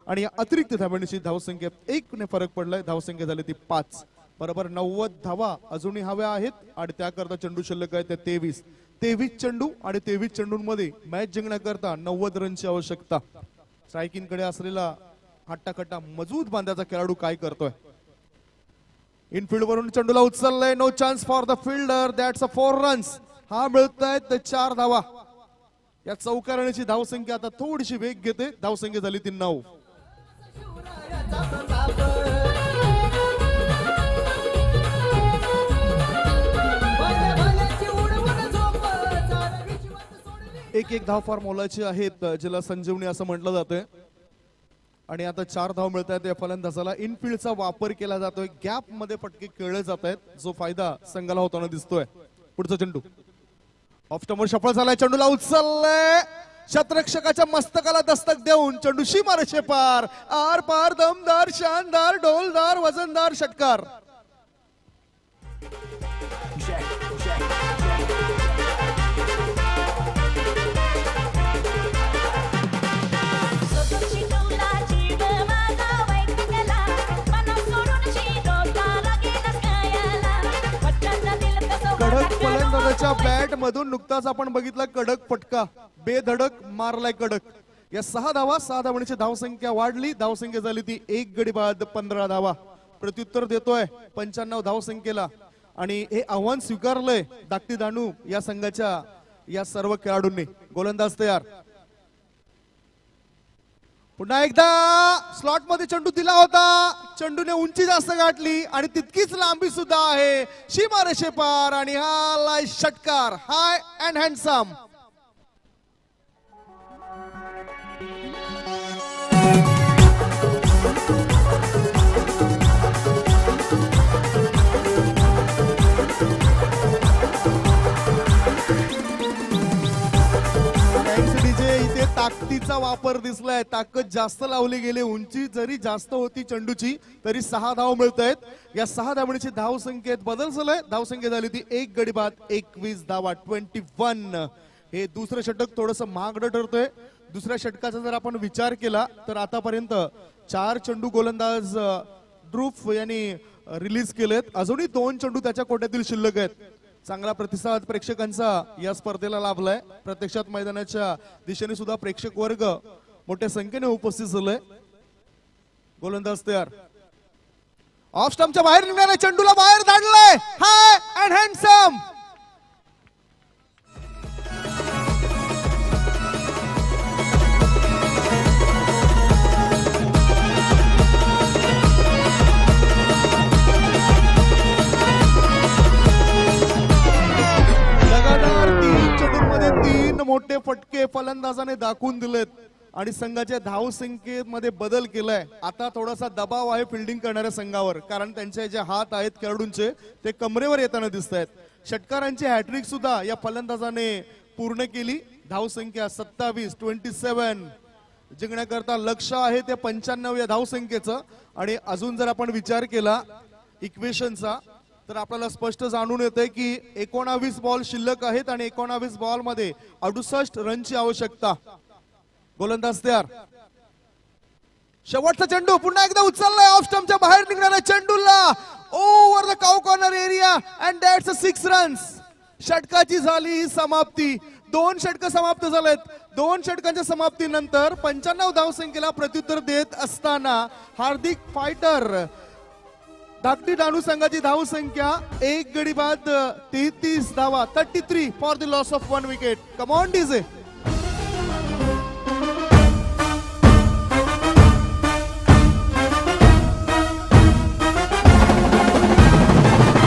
आणि या अतिरिक्त धावांची धावसंख्येत 1 ने फरक पडलाय. धावसंख्या झाली ती 5. बरोबर 90 धावा अजूनही हव्या आहेत आणि त्याकरता चेंडू शिल्लक आहे ते 23 चेंडू आणि 23 चेंडूंमध्ये मॅच जिंकण्याकरता 90 रनची आवश्यकता. स्ट्रायकिंग कडे असलेला हट्टाकट्टा मजबूत बांधाचा खेळाडू काय करतोय. इनफिल्ड वरून चेंडूला उचललाय. No chance for the fielder. That's a 4 runs. हा मिळतायत 4 धावा. या चौकारणीची धावसंख्या आता थोडीशी वेग घेते. धावसंख्या झाली ती 9. एक धाव फार मोलाची आहेत ज्याला संजीवनी असं म्हटलं जातंय. आणि आता 4 धाव मिळत आहेत या फलंदाजाला. इनफिल्डचा वापर केला जातोय. गॅप मध्ये फटके खेळले जात आहेत जो फायदा संघाला होताना दिसतोय. पुढचा चेंडू ऑफ स्टंपवर सफळ झालाय. चेंडूला उचलले. शतरक्षकाच्या मस्तकाला दस्तक देऊन चेंडू सीमारेषे पार. आर पार दमदार शानदार डोलदार वजनदार षटकार. कडक फलंदाजाच्या बॅट मधून नुकताच आपण बघितला कडक फटका. बेधडक मारलाय कडक. या 6 धावांची धावसंख्या वाढली. धावसंख्या झाली ती 1 गडी बाद 15 धावा. प्रत्युत्तर देतोय 95 धावसंख्येला आणि हे आव्हान स्वीकारलंय धाकटी दानू या संघाच्या या सर्व खेळाडूंनी. गोलंदाज तयार. पुन्हा एकदा स्लॉट मध्ये चेंडू दिला होता. चेंडूने उंची जास्त गाठली आणि तितकीच लांबी सुद्धा आहे. सीमारेषे पार आणि हा लाय षटकार. हाय अँड हँडसम. ताकदीचा वापर दिसलाय. ताकद जास्त लावली गेली. उंची जरी जास्त होती चेंडूची तरी 6 धाव मिळत आहेत. या 6 धावांची धावसंख्येत बदल झालाय. धावसंख्या झाली ती 1 गडी बाद 21 धावा 21. हे दुसरं षटक थोडस महागडं ठरतोय. दुसऱ्या षटकाचा जर आपण विचार केला तर आतापर्यंत 4 चेंडू गोलंदाज ध्रुव यांनी रिलीज केलेत. अजूनही 2 चेंडू त्याच्या कोट्यातील शिल्लक आहेत. चांगला प्रतिसाद प्रेक्षकांचा या स्पर्धेला लाभलाय. प्रत्यक्षात मैदानाच्या दिशेने सुद्धा प्रेक्षक वर्ग मोठ्या संख्येने उपस्थित झालाय. गोलंदाज तयार. ऑफ स्टंपच्या बाहेर निघणाऱ्या चेंडूला बाहेर धाडलाय. हाय अँड हँडसम. मोठे फटके फलंदाजाने दाखवून दिलेत आणि संघाच्या धावसंख्येमध्ये बदल केलाय. आता थोडासा दबाव आहे फिल्डिंग करणाऱ्या संघावर कारण त्यांचे जे हात आहेत खेळाडूंचे ते कमरेवर येताना दिसत आहेत. षटकारांची हॅट्रिक सुद्धा या फलंदाजाने पूर्ण केली. धावसंख्या 27 जिंकण्याकरता लक्ष आहे ते 95 या धावसंख्येचं. आणि अजून जर आपण विचार केला इक्वेशनचा तर आपल्याला स्पष्ट जाणून येते की 19 बॉल शिल्लक आहेत आणि 19 बॉल मध्ये 68 रनची आवश्यकता. गोलंदाज तयार. शेवटचा चेंडू पुन्हा एकदा उचललाय. ऑफ स्टंपच्या बाहेर निघणाऱ्या चेंडूला over the cow corner area and that's a 6 runs. षटकाची झाली समाप्ती. 2 षटक समाप्त झालेत. 2 षटकांच्या समाप्तीनंतर 95 धावसंख्येला प्रत्युत्तर देत असताना हार्दिक फायटर धाकटी डानू संघाची धावसंख्या 1 गडी बाद 33 धावा 33 for the loss of 1 wicket. Come on DJ.